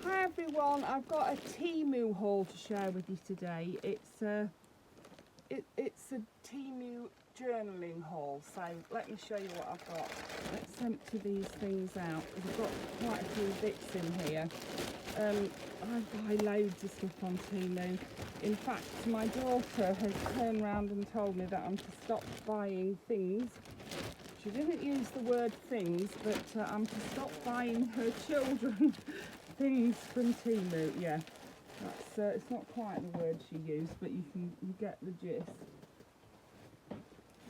Hi everyone, I've got a Temu haul to share with you today. It's a Temu journaling haul, so let me show you what I've got. Let's empty these things out because I've got quite a few bits in here. I buy loads of stuff on Temu. In fact, my daughter has turned around and told me that I'm to stop buying things. She didn't use the word things, but I'm to stop buying her children things from Temu. Yeah, that's it's not quite the word she used, but you get the gist.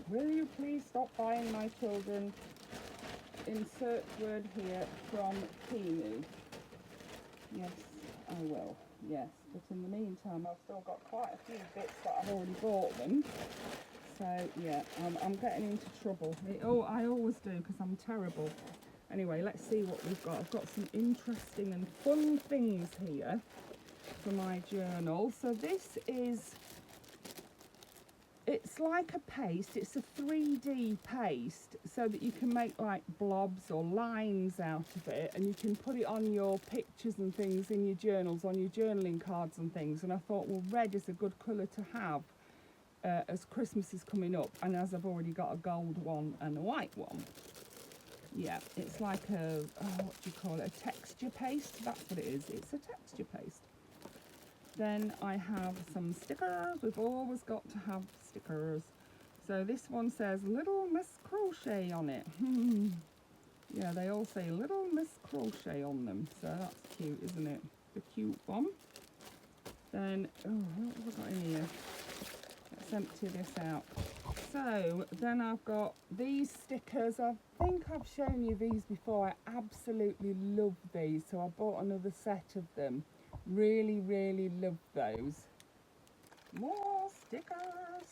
Will you please stop buying my children, insert word here, from Temu? Yes, I will. Yes, but in the meantime, I've still got quite a few bits that I've already bought them. So yeah, I'm getting into trouble. I always do because I'm terrible. Anyway, let's see what we've got. I've got some interesting and fun things here for my journal. So this is, it's like a paste. It's a 3D paste so that you can make like blobs or lines out of it, and you can put it on your pictures and things in your journals, on your journaling cards and things. And I thought, well, red is a good colour to have as Christmas is coming up, and as I've already got a gold one and a white one. Yeah, it's like a, what do you call it, a texture paste. That's what it is. It's a texture paste. Then I have some stickers. We've always got to have stickers. So this one says Little Miss Crochet on it. Yeah, they all say Little Miss Crochet on them. So that's cute, isn't it? The cute one. Then, oh, what have I got in here? Let's empty this out. So then I've got these stickers. I think I've shown you these before. I absolutely love these, so I bought another set of them. Really love those. More stickers.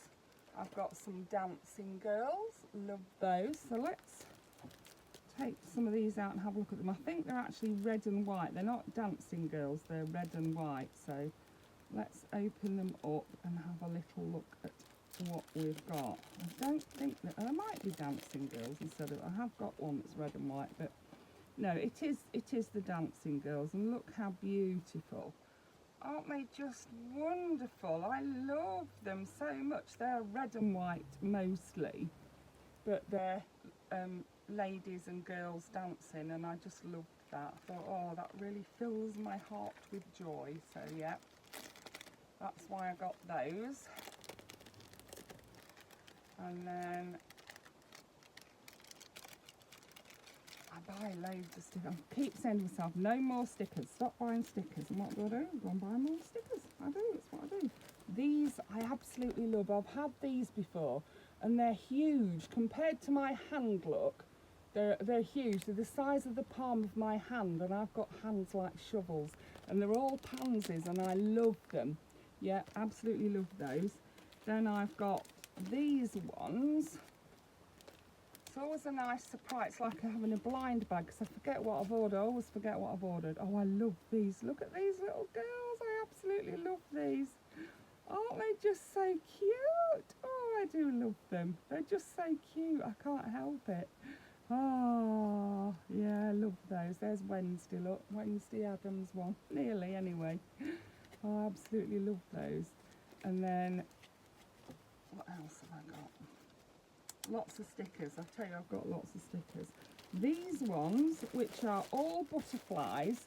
I've got some dancing girls. Love those. So let's take some of these out and have a look at them. I think they're actually red and white. They're not dancing girls, they're red and white. So let's open them up and have a little look at what we've got. I don't think that there might be dancing girls instead of, I have got one that's red and white, but no, it is the dancing girls, and look how beautiful. Aren't they just wonderful? I love them so much. They're red and white mostly, but they're ladies and girls dancing, and I just loved that. I thought, oh, that really fills my heart with joy. So yeah, that's why I got those. And then I buy loads of stickers. I keep saying to myself, no more stickers, stop buying stickers. And what do? Go and buy more stickers. I do, that's what I do. These I absolutely love. I've had these before and they're huge. Compared to my hand, look, they're huge. They're the size of the palm of my hand, and I've got hands like shovels. And they're all pansies and I love them. Yeah, absolutely love those. Then I've got these ones. It's always a nice surprise. It's like having a blind bag because I forget what I've ordered. I always forget what I've ordered. Oh, I love these. Look at these little girls. I absolutely love these. Aren't they just so cute? Oh, I do love them. They're just so cute. I can't help it. Oh, yeah, I love those. There's Wednesday, look. Wednesday Adams one. Nearly, anyway. Oh, I absolutely love those. And then, what else have I got? Lots of stickers. I tell you, I've got lots of stickers. These ones, which are all butterflies,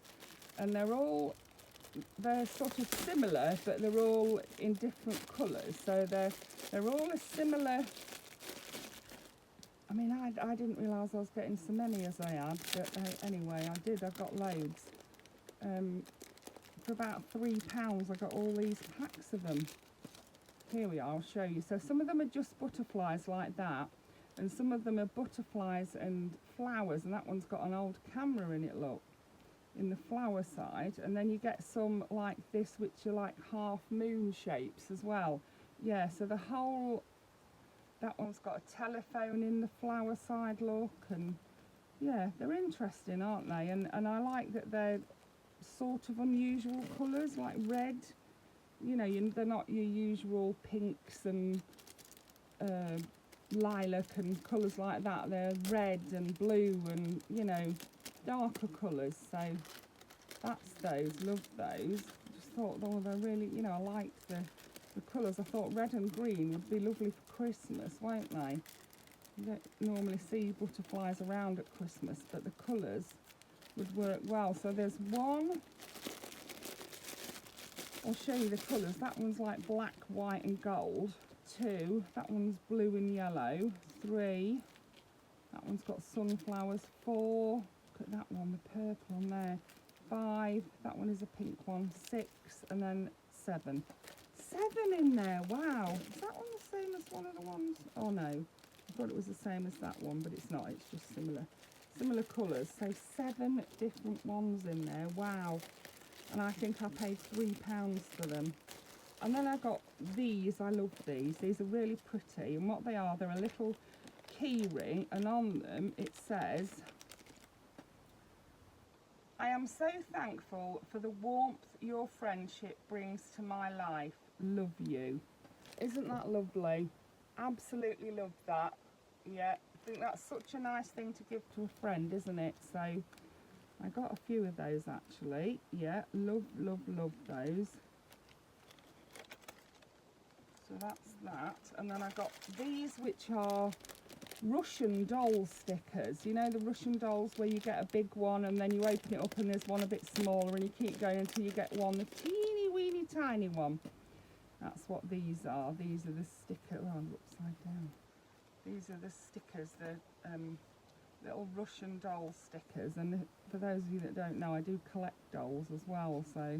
and they're sort of similar, but they're all in different colours. So they're all a similar. I mean, I didn't realise I was getting so many as I had, but anyway, I did. I got loads. For about £3, I got all these packs of them. Here we are, I'll show you. So some of them are just butterflies like that, and some of them are butterflies and flowers, and that one's got an old camera in it, look, in the flower side. And then you get some like this, which are like half moon shapes as well. Yeah, so that one's got a telephone in the flower side, look, and yeah, they're interesting, aren't they? And I like that they're sort of unusual colours, like red. You know, they're not your usual pinks and lilac and colours like that. They're red and blue and, you know, darker colours. So That's those, love those. Just thought, oh, they're really, you know, I liked the colours. I thought red and green would be lovely for Christmas, won't they? You don't normally see butterflies around at Christmas, but the colours would work well. So there's one, I'll show you the colours. That one's like black, white and gold. 2, that one's blue and yellow. 3, that one's got sunflowers. 4, look at that one, the purple on there. 5, that one is a pink one. 6, and then 7. 7 in there, wow. Is that one the same as one of the ones? Oh no, I thought it was the same as that one, but it's not, it's just similar colours. So 7 different ones in there, wow. And I think I paid £3 for them. And then I got these, I love these. These are really pretty, and what they are, they're a little key ring, and on them it says, I am so thankful for the warmth your friendship brings to my life. Love you. Isn't that lovely? Absolutely love that. Yeah, I think that's such a nice thing to give to a friend, isn't it? So I got a few of those actually. Yeah, love, love, love those. So that's that. And then I got these, which are Russian doll stickers. You know the Russian dolls where you get a big one and then you open it up and there's one a bit smaller and you keep going until you get one, the teeny weeny tiny one. That's what these are. These are the stickers. Oh, I'm upside down. These are the stickers, the little Russian doll stickers. And for those of you that don't know, I do collect dolls as well. So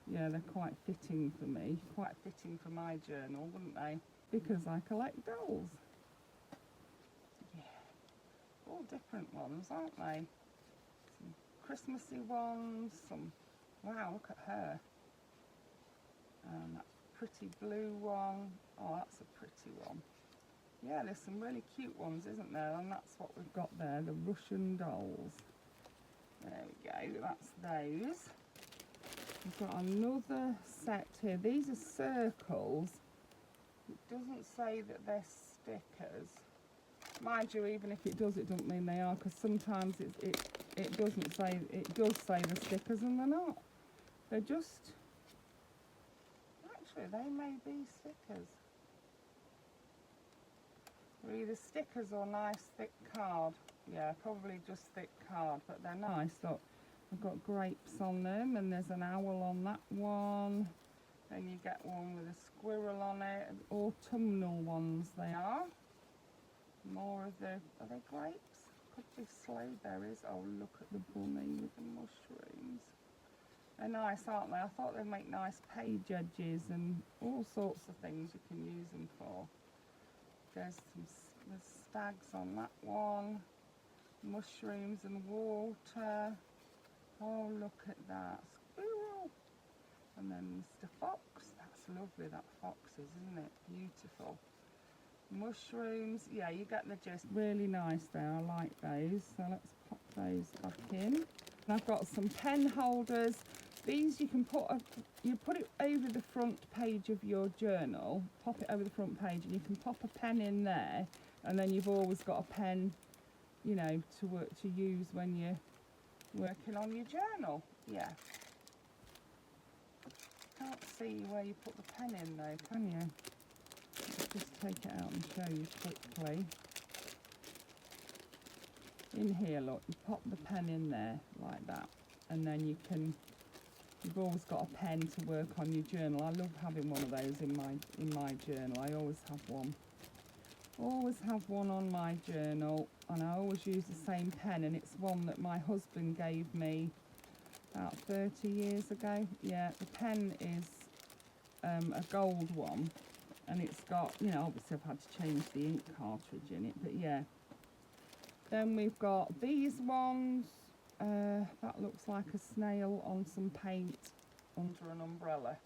yeah, they're quite fitting for me. Quite fitting for my journal, wouldn't they? Because I collect dolls. Yeah. All different ones, aren't they? Some Christmassy ones, some... Wow, look at her. That pretty blue one. Oh, that's a pretty one. Yeah, there's some really cute ones, isn't there? And that's what we've got there, the Russian dolls. There we go, that's those. We've got another set here. These are circles. It doesn't say that they're stickers. Mind you, even if it does, it doesn't mean they are, because sometimes it doesn't say, it does say the stickers and they're not. They're just, actually they may be stickers. They're either stickers or nice thick card. Yeah, probably just thick card, but they're nice. Look, I've got grapes on them, and there's an owl on that one. Then you get one with a squirrel on it. Autumnal ones they are. More of the, are they grapes? Could be slowberries. Oh, look at the bunny with the mushrooms. They're nice, aren't they? I thought they'd make nice page edges and all sorts of things you can use them for. There's stags on that one. Mushrooms and water. Oh, look at that. Squirrel. And then Mr. Fox. That's lovely, that fox is, isn't it? Beautiful. Mushrooms. Yeah, you get the gist. Really nice there. I like those. So let's pop those back in. And I've got some pen holders. These you can put it over the front page of your journal. Pop it over the front page, and you can pop a pen in there, and then you've always got a pen, you know, to use when you're working on your journal. Yeah. Can't see where you put the pen in though, can you? Let's just take it out and show you quickly. In here, look, you pop the pen in there like that, and then you've always got a pen to work on your journal. I love having one of those in my journal. I always have one. Always have one on my journal, and I always use the same pen, and it's one that my husband gave me about 30 years ago. Yeah, the pen is a gold one, and it's got, you know, obviously I've had to change the ink cartridge in it, but yeah. Then we've got these ones. That looks like a snail on some paint under an umbrella.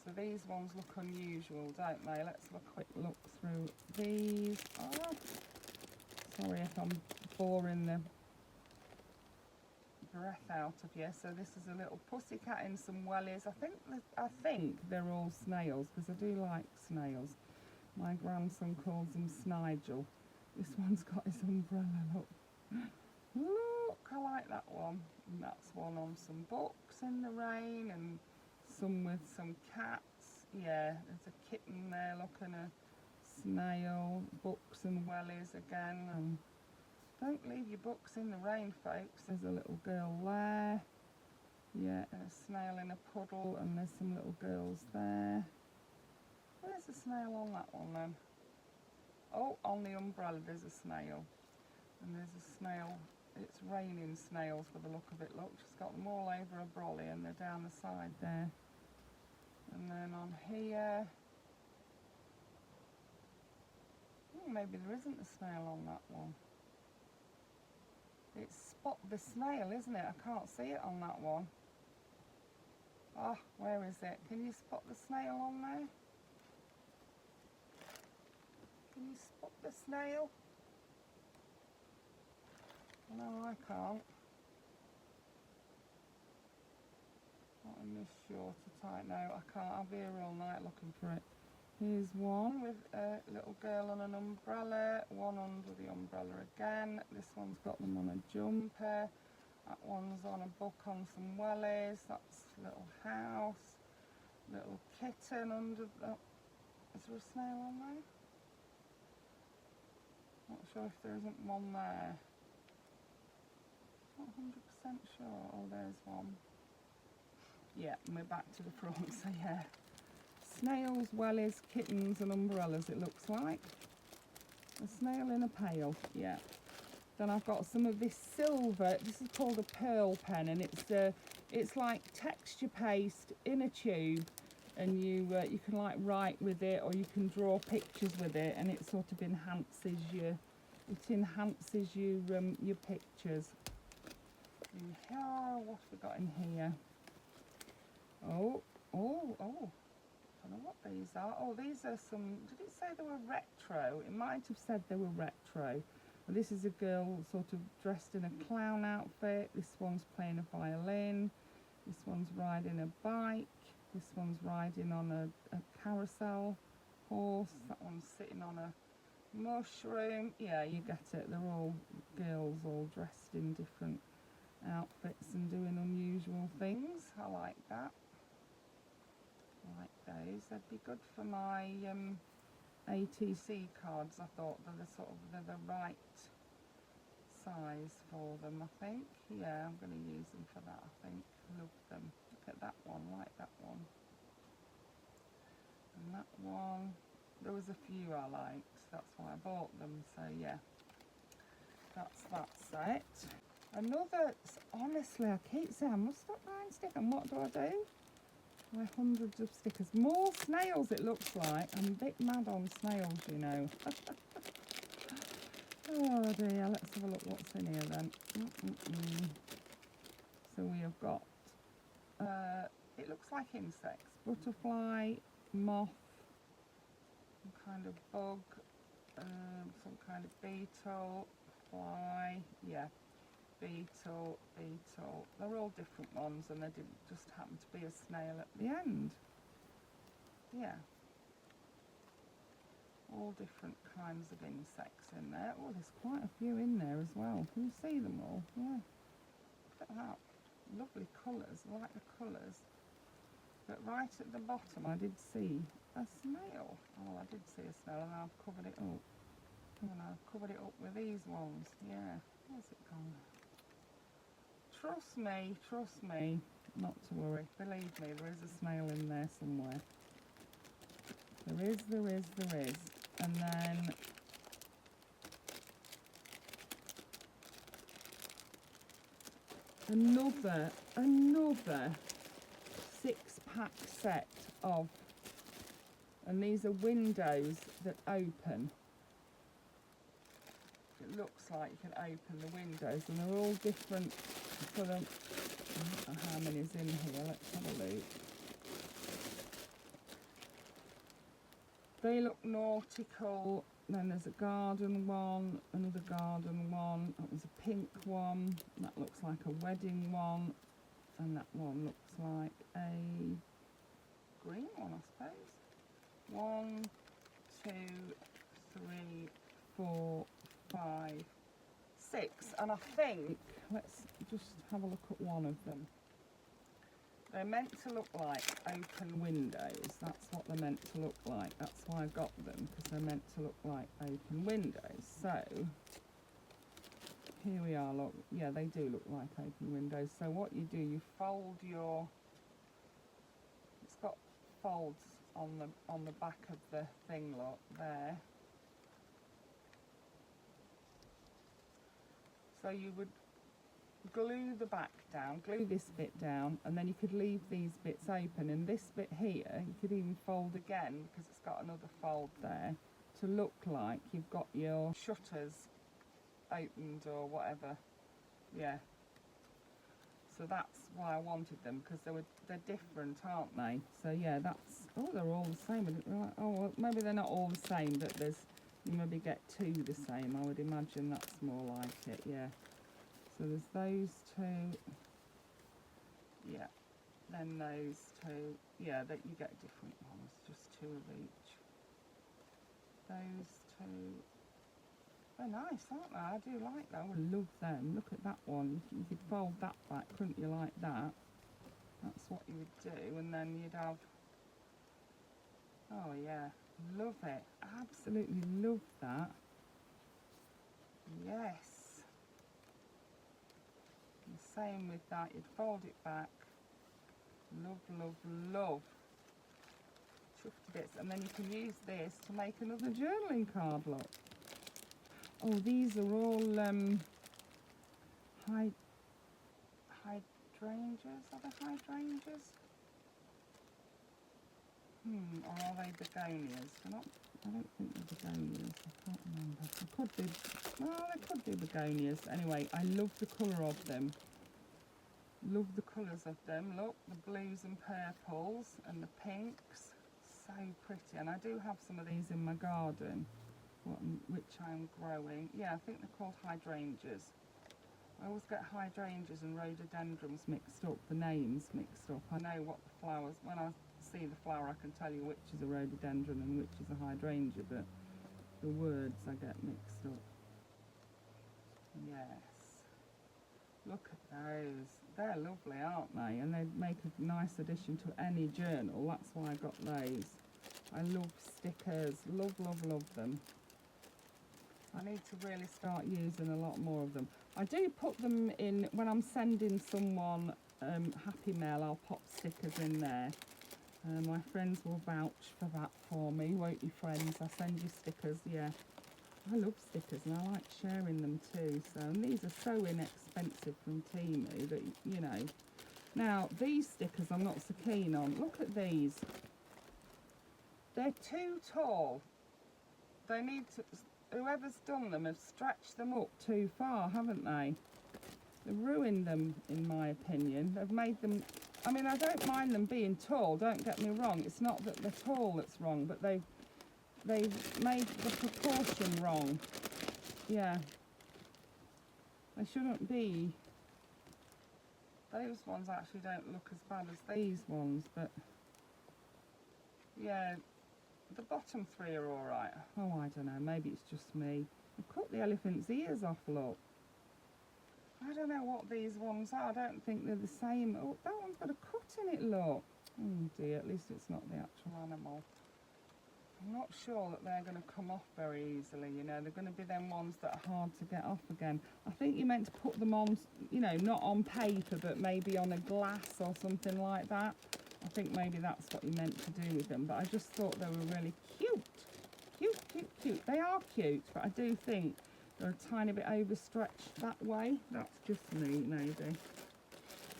So these ones look unusual, don't they? Let's have a quick look through these. Oh, sorry if I'm boring the breath out of you. So this is a little pussycat in some wellies. I think they're all snails, because I do like snails. My grandson calls them Snigel. This one's got his umbrella, look. Look! I like that one. And that's one on some books in the rain, and some with some cats. Yeah, there's a kitten there, looking a snail, books and wellies again. And don't leave your books in the rain, folks. There's a little girl there. Yeah, and a snail in a puddle, and there's some little girls there. Where's the snail on that one then? Oh, on the umbrella there's a snail. And there's a snail. It's raining snails by the look of it. Look, she's got them all over her brolly, and they're down the side there. And then on here, maybe there isn't a snail on that one. It's Spot the Snail, isn't it? I can't see it on that one. Ah, where is it? Can you spot the snail on there? Can you spot the snail? No, I can't. Not in this shorter type. No, I can't. I'll be here all night looking for it. Here's one with a little girl on an umbrella, one under the umbrella again. This one's got them on a jumper. That one's on a book on some wellies. That's a little house. Little kitten under the... Is there a snail on there? Not sure if there isn't one there. Not 100% sure. Oh, there's one. Yeah, and we're back to the front, so yeah. Snails, wellies, kittens and umbrellas, it looks like. A snail in a pail, yeah. Then I've got some of this silver. This is called a pearl pen, and it's like texture paste in a tube, and you can like write with it, or you can draw pictures with it, and it sort of enhances your your pictures. And here, what have we got in here? Oh. I don't know what these are. Oh, these are some, did it say they were retro? It might have said they were retro. Well, this is a girl sort of dressed in a clown outfit. This one's playing a violin. This one's riding a bike. This one's riding on a carousel horse. That one's sitting on a mushroom. Yeah, you get it. They're all girls all dressed in different outfits and doing unusual things. I like that. Like those, they'd be good for my ATC cards. I thought they're the right size for them. I think, yeah, I'm going to use them for that. I think, love them. Look at that one, like that one, and that one. There was a few I liked, that's why I bought them. So yeah, that's that set. Another, honestly, I keep saying I must stop buying stickers. And what do? We're hundreds of stickers. More snails, it looks like. I'm a bit mad on snails, you know. Oh dear, let's have a look what's in here then. So we have got, it looks like insects. Butterfly, moth, some kind of bug, some kind of beetle, fly, yeah. Beetle. They're all different ones, and they didn't just happen to be a snail at the end. Yeah. All different kinds of insects in there. Oh, there's quite a few in there as well. Can you see them all? Yeah. Look at that. Lovely colours. I like the colours. But right at the bottom, I did see a snail. Oh, I did see a snail, and I've covered it up. And I've covered it up with these ones. Yeah. Where's it gone? Trust me, not to worry. Believe me, there is a snail in there somewhere. There is. And then another 6-pack set of, and these are windows that open. It looks like you can open the windows, and they're all different. I don't know how many's in here. Let's have a look. They look nautical. Then there's a garden one, another garden one. That was a pink one. That looks like a wedding one, and that one looks like a green one, I suppose. 1, 2, 3, 4, 5, 6, and I think, let's just have a look at one of them. They're meant to look like open windows. That's what they're meant to look like. That's why I got them, because they're meant to look like open windows. So, here we are, look. Yeah, they do look like open windows. So what you do, you fold your, it's got folds on the back of the thing, look, there. So you would glue the back down, glue this bit down, and then you could leave these bits open, and this bit here you could even fold again, because it's got another fold there, to look like you've got your shutters opened or whatever. Yeah, so that's why I wanted them, because they're different, aren't they? So yeah, that's, oh, they're all the same. Oh well, maybe they're not all the same, but there's, you maybe get 2 the same. I would imagine that's more like it. Yeah, so there's those 2, yeah, then those 2, yeah, that you get different ones, just 2 of each. Those 2, they're nice, aren't they? I do like them. I love them. Look at that one. You could fold that back, couldn't you, like that? That's what you would do, and then you'd have, oh yeah, love it. Absolutely love that. Yes. And same with that, you'd fold it back. Love, love, love. Chuffed bits, and then you can use this to make another journaling card, look. Oh, these are all hydrangeas. Are they hydrangeas? Or are they begonias? I don't think they're begonias. I can't remember. They could be. Well, they could be begonias. Anyway, I love the colour of them. Love the colours of them. Look, the blues and purples and the pinks. So pretty. And I do have some of these in my garden, which I'm growing. Yeah, I think they're called hydrangeas. I always get hydrangeas and rhododendrons mixed up, the names mixed up. I know what the flowers, when I see the flower I can tell you which is a rhododendron and which is a hydrangea, but the words I get mixed up. Yes. Look at those. They're lovely, aren't they? And they make a nice addition to any journal. That's why I got those. I love stickers. Love, love, love them. I need to really start using a lot more of them. I do put them in, when I'm sending someone Happy Mail, I'll pop stickers in there. My friends will vouch for that for me, won't you, friends? I send you stickers, yeah. I love stickers and I like sharing them too. So, and these are so inexpensive from Temu that, you know. Now, these stickers I'm not so keen on. Look at these. They're too tall. They need to, whoever's done them have stretched them up too far, haven't they? They've ruined them, in my opinion. They've made them, I mean, I don't mind them being tall, don't get me wrong. It's not that they're tall that's wrong, but they've made the proportion wrong. Yeah. They shouldn't be. Those ones actually don't look as bad as these ones, but yeah, the bottom 3 are all right. Oh, I don't know, maybe it's just me. I've cut the elephant's ears off, look. I don't know what these ones are. I don't think they're the same. Oh, that one's got a cut in it, look. Oh dear, at least it's not the actual animal. I'm not sure that they're going to come off very easily, you know. They're going to be them ones that are hard to get off again. I think you're meant to put them on, you know, not on paper, but maybe on a glass or something like that. I think maybe that's what you're meant to do with them. But I just thought they were really cute. Cute, cute, cute. They are cute, but I do think they're a tiny bit overstretched that way. That's just me, maybe.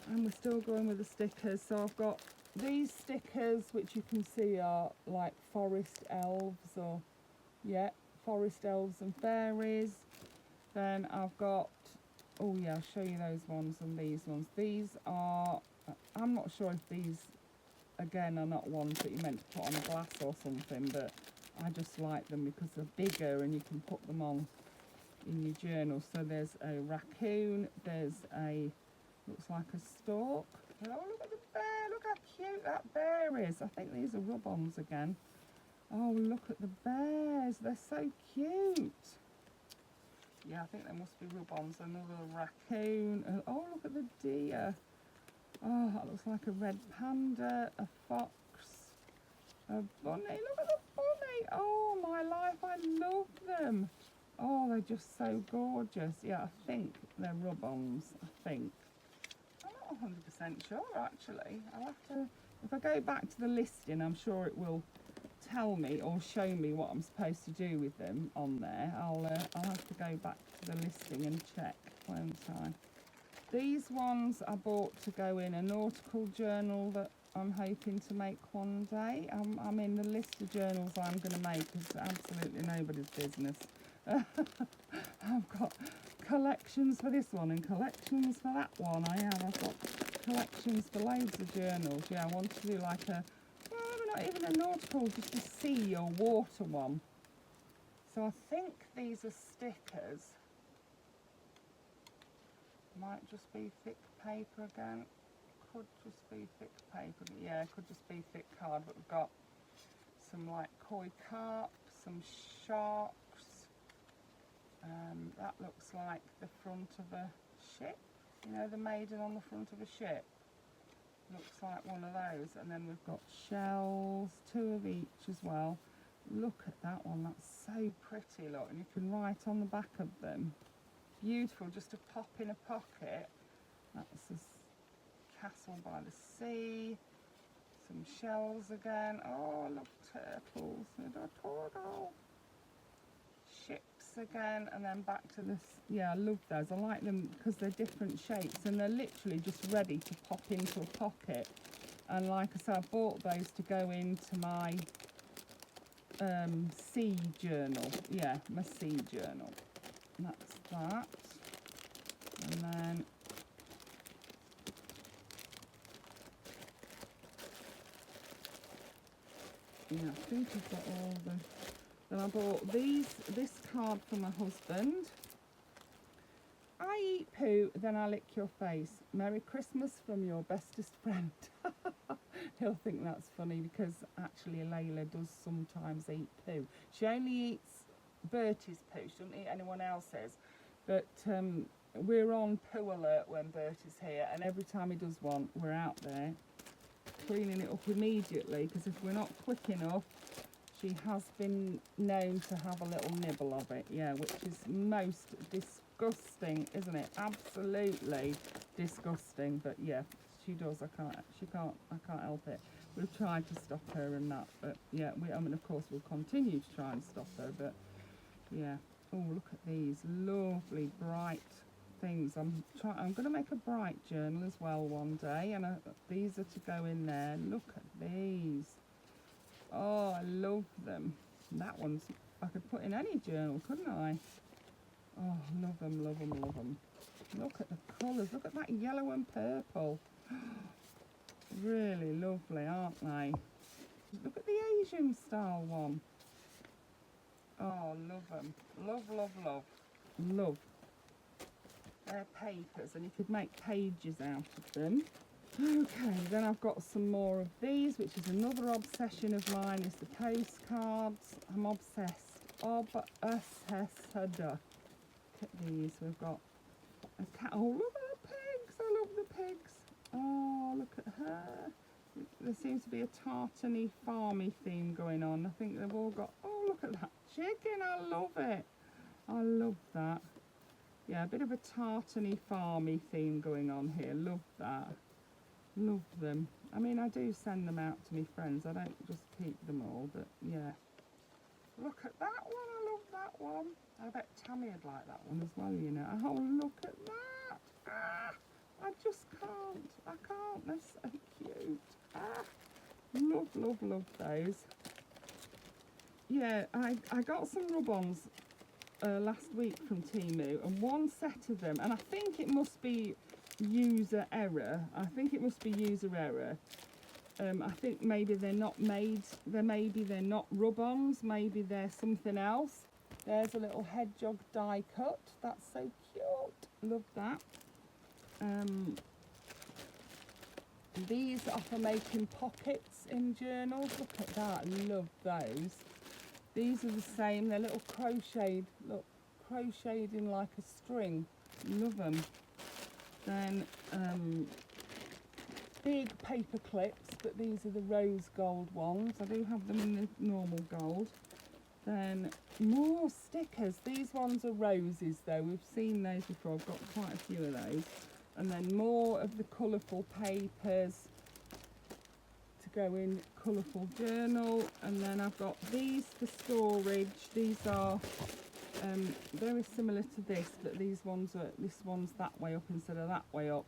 And we're still going with the stickers. So I've got these stickers, which you can see are like forest elves, or yeah, forest elves and fairies. Then I've got, oh yeah, I'll show you those ones and these ones. These are, I'm not sure if these again are not ones that you're meant to put on a glass or something, but I just like them because they're bigger and you can put them on in your journal. So there's a raccoon, there's a, looks like a stork. Oh, look at the bear, look how cute that bear is. I think these are rub-ons again. Oh, look at the bears, they're so cute. Yeah, I think they must be rub-ons. Another raccoon. Oh, look at the deer. Oh, that looks like a red panda, a fox, a bunny. Look at the bunny. Oh, my life, I love them. Oh, they're just so gorgeous. Yeah, I think they're rub-ons, I think. I'm not 100% sure, actually. I'll have to, if I go back to the listing, I'm sure it will tell me or show me what I'm supposed to do with them on there. I'll have to go back to the listing and check, won't I? These ones I bought to go in a nautical journal that I'm hoping to make one day. I mean, the list of journals I'm going to make is absolutely nobody's business. I've got collections for this one and collections for that one. I've got collections for loads of journals. Yeah, I want to do like a, well, not even a nautical, just a sea or water one. So I think these are stickers. Might just be thick paper again. Could just be thick paper. But yeah, could just be thick card. But we've got some like koi carp, some sharks. That looks like the front of a ship. You know, the maiden on the front of a ship. Looks like one of those. And then we've got shells, 2 of each as well. Look at that one. That's so pretty. Look, and you can write on the back of them. Beautiful, just to pop in a pocket. That's a castle by the sea. Some shells again. Oh, look, turtles. Turtle. Ships again, and then back to this. Yeah, I love those. I like them because they're different shapes and they're literally just ready to pop into a pocket. And like I said, I bought those to go into my sea journal. Yeah, my sea journal. And that's that. And then yeah, I think I've got all the. Then I bought this card for my husband. I eat poo, then I lick your face. Merry Christmas from your bestest friend. He'll think that's funny because actually Layla does sometimes eat poo. She only eats Bertie's poo. She doesn't eat anyone else's. But we're on poo alert when Bertie's here, and every time he does one, we're out there cleaning it up immediately, because if we're not quick enough, she has been known to have a little nibble of it, yeah, which is most disgusting, isn't it? Absolutely disgusting, but yeah, she does. I can't help it. We've tried to stop her and that, but yeah, I mean, of course, we'll continue to try and stop her, but yeah. Oh, look at these lovely bright things. I'm going to make a bright journal as well one day, and these are to go in there. Look at these. Oh, I love them. And that one's, I could put in any journal, couldn't I? Oh, love them, love them, love them. Look at the colours. Look at that yellow and purple. Really lovely, aren't they? Look at the Asian style one. Oh, love them. Love, love, love. Love. They're papers, and you could make pages out of them. Okay, then I've got some more of these, which is another obsession of mine, is the postcards. I'm obsessed. Obsessed. Look at these. We've got a cat. Oh, look at the pigs. I love the pigs. Oh, look at her. There seems to be a tartany, farmy theme going on. I think they've all got, oh, look at that chicken. I love it. I love that. Yeah, a bit of a tartany, farmy theme going on here. Love that. Love them. I mean, I do send them out to my friends. I don't just keep them all, but yeah. Look at that one. I love that one. I bet Tammy would like that one as well, you know. Oh, look at that. Ah, I just can't. I can't. They're so cute. Ah, love, love, love those. Yeah, I got some rub-ons last week from Temu, and one set of them, and I think it must be user error. I think maybe they're not made, maybe they're not rub-ons, maybe they're something else. There's a little hedgehog die cut. That's so cute. Love that. These are for making pockets in journals. Look at that. Love those. These are the same. They're little crocheted crocheted in like a string. Love them. Then big paper clips, but these are the rose gold ones. I do have them in the normal gold. Then more stickers. These ones are roses though. We've seen those before. I've got quite a few of those. And then more of the colourful papers to go in colourful journal. And then I've got these for storage. These are very similar to this, but this one's that way up instead of that way up.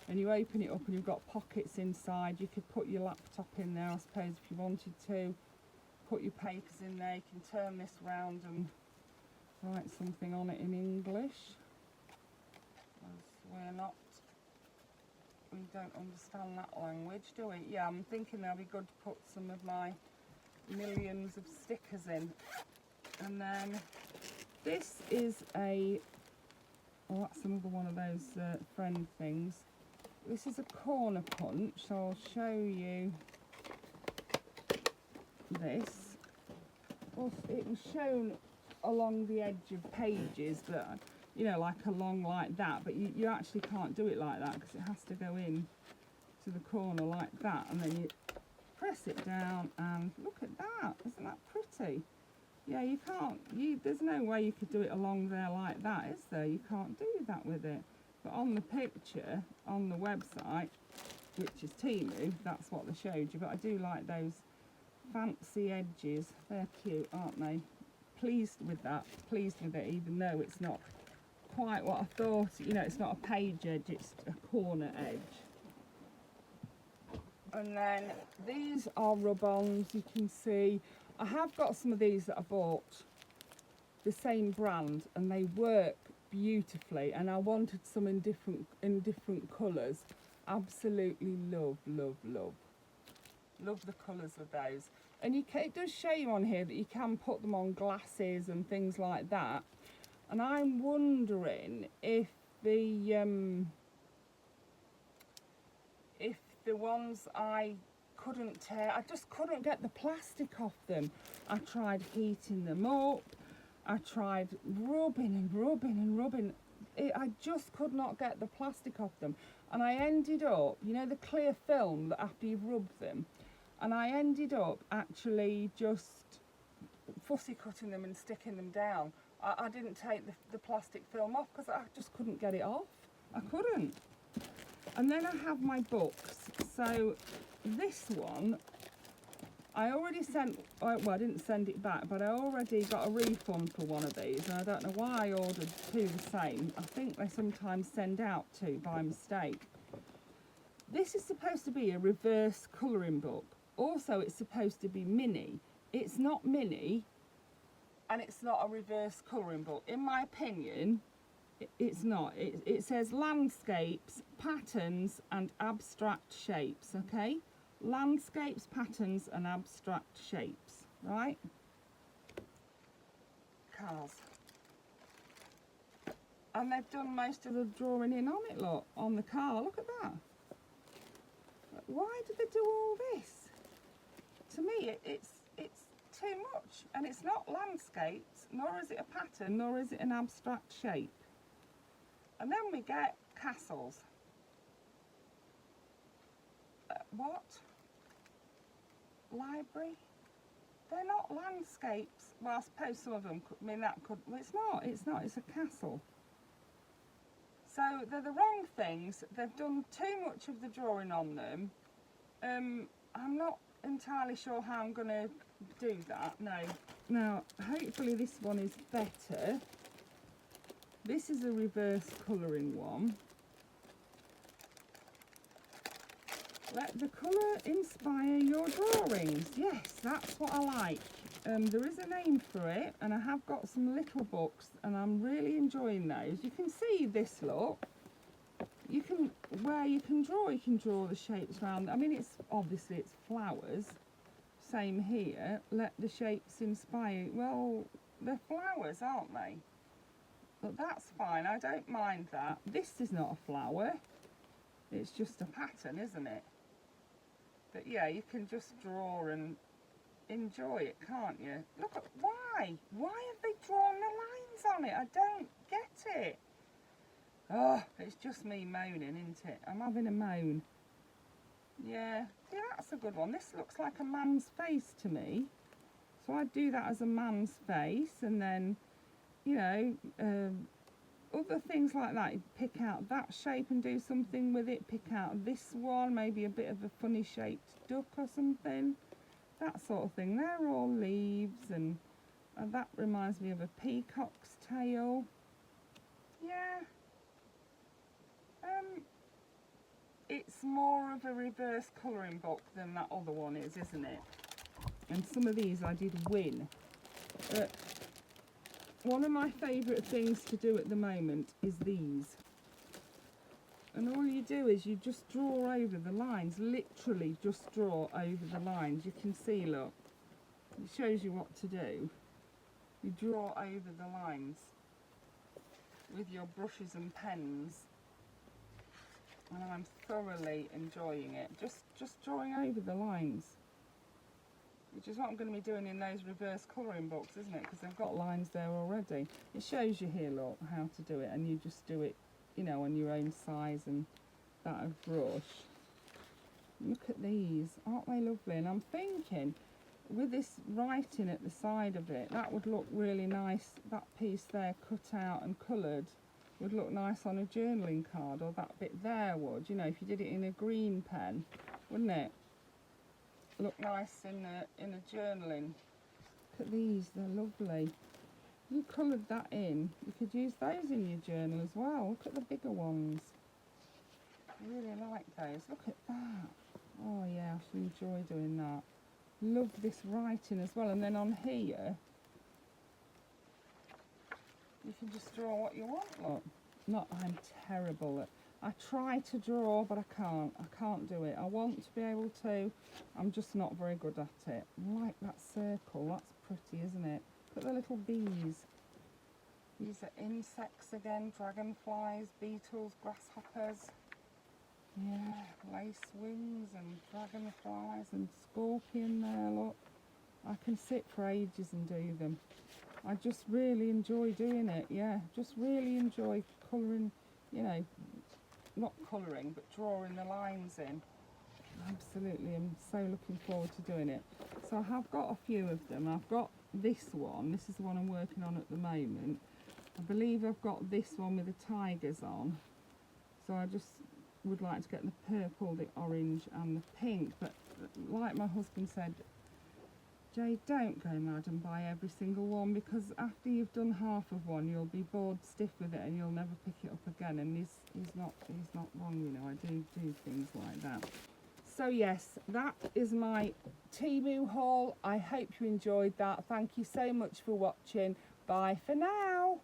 And you open it up and you've got pockets inside. You could put your laptop in there, I suppose, if you wanted to. Put your papers in there. You can turn this round and write something on it in English. As we don't understand that language, do we? Yeah, I'm thinking that'll be good to put some of my millions of stickers in. And then this is that's another one of those friend things. This is a corner punch, so I'll show you this. Well, it was shown along the edge of pages, but you know, like along like that, but you actually can't do it like that because it has to go in to the corner like that, and then you press it down and look at that. Isn't that pretty? Yeah, you can't, there's no way you could do it along there like that, is there? You can't do that with it. But on the picture, on the website, which is Temu, that's what they showed you. But I do like those fancy edges. They're cute, aren't they? Pleased with that, pleased with it, even though it's not quite what I thought. You know, it's not a page edge, it's a corner edge. And then these are rub-ons, you can see. I have got some of these that I bought the same brand and they work beautifully, and I wanted some in different colours. Absolutely love the colours of those. And it does show you on here that you can put them on glasses and things like that. And I'm wondering if the ones I couldn't tear, I just couldn't get the plastic off them. I tried heating them up, I tried rubbing. I just could not get the plastic off them. And I ended up, you know, the clear film that after you've rubbed them, and I ended up actually just fussy cutting them and sticking them down. I didn't take the plastic film off because I just couldn't get it off. I couldn't. And then I have my books. So this one, I already sent, well, I didn't send it back, but I already got a refund for one of these, and I don't know why I ordered two the same. I think they sometimes send out two by mistake. This is supposed to be a reverse colouring book. Also, it's supposed to be mini. It's not mini, and it's not a reverse colouring book. In my opinion, it's not. It says landscapes, patterns and abstract shapes, okay? Landscapes, patterns and abstract shapes, right? Cars. And they've done most of the drawing in on it, look, on the car. Look at that. Why did they do all this? To me, it's too much. And it's not landscapes, nor is it a pattern, nor is it an abstract shape. And then we get castles. What? Library? They're not landscapes. Well, I suppose some of them could, I mean, that could, well, it's not, it's a castle. So they're the wrong things. They've done too much of the drawing on them. I'm not entirely sure how I'm going to do that, no. Now, hopefully this one is better. This is a reverse colouring one. Let the colour inspire your drawings. Yes, that's what I like. There is a name for it, and I have got some little books, and I'm really enjoying those. You can see this look. You can draw the shapes around. I mean, it's obviously it's flowers. Same here. Let the shapes inspire. Well, they're flowers, aren't they? But that's fine. I don't mind that. This is not a flower. It's just a pattern, isn't it? But yeah, you can just draw and enjoy it, can't you? Look at why have they drawn the lines on it. I don't get it. Oh, it's just me moaning, isn't it? I'm having a moan. Yeah, see, that's a good one. This looks like a man's face to me. So I'd do that as a man's face, and then, you know, other things like that. You pick out that shape and do something with it. Pick out this one, maybe a bit of a funny shaped duck or something. That sort of thing. They're all leaves, and that reminds me of a peacock's tail. Yeah. It's more of a reverse colouring book than that other one is, isn't it? And some of these I did win. One of my favourite things to do at the moment is these. And all you do is you just draw over the lines, literally just draw over the lines. You can see, look, it shows you what to do. You draw over the lines with your brushes and pens. And I'm thoroughly enjoying it. Just drawing over the lines. Which is what I'm going to be doing in those reverse colouring books, isn't it? Because they've got lines there already. It shows you here, look, how to do it. And you just do it, you know, on your own size and that of brush. Look at these. Aren't they lovely? And I'm thinking, with this writing at the side of it, that would look really nice. That piece there cut out and coloured would look nice on a journaling card, or that bit there would, you know, if you did it in a green pen, wouldn't it? Look nice in a journaling. Look at these, they're lovely. You coloured that in, you could use those in your journal as well. Look at the bigger ones. I really like those. Look at that. Oh yeah, I should enjoy doing that. Love this writing as well. And then on here, you can just draw what you want, look. I'm terrible at, I try to draw, but I can't do it. I want to be able to, I'm just not very good at it. I like that circle, that's pretty, isn't it? Look at the little bees. These are insects again, dragonflies, beetles, grasshoppers. Yeah, lace wings and dragonflies and scorpion there, look. I can sit for ages and do them. I just really enjoy doing it, yeah. Just really enjoy colouring, you know, not colouring, but drawing the lines in. Absolutely, I'm so looking forward to doing it. So I have got a few of them. I've got this one. This is the one I'm working on at the moment. I believe I've got this one with the tigers on. So I just would like to get the purple, the orange and the pink. But like my husband said, Jade, don't go mad and buy every single one, because after you've done half of one, you'll be bored stiff with it and you'll never pick it up again. And he's not wrong, you know. I do things like that. So yes, that is my Temu haul. I hope you enjoyed that. Thank you so much for watching. Bye for now.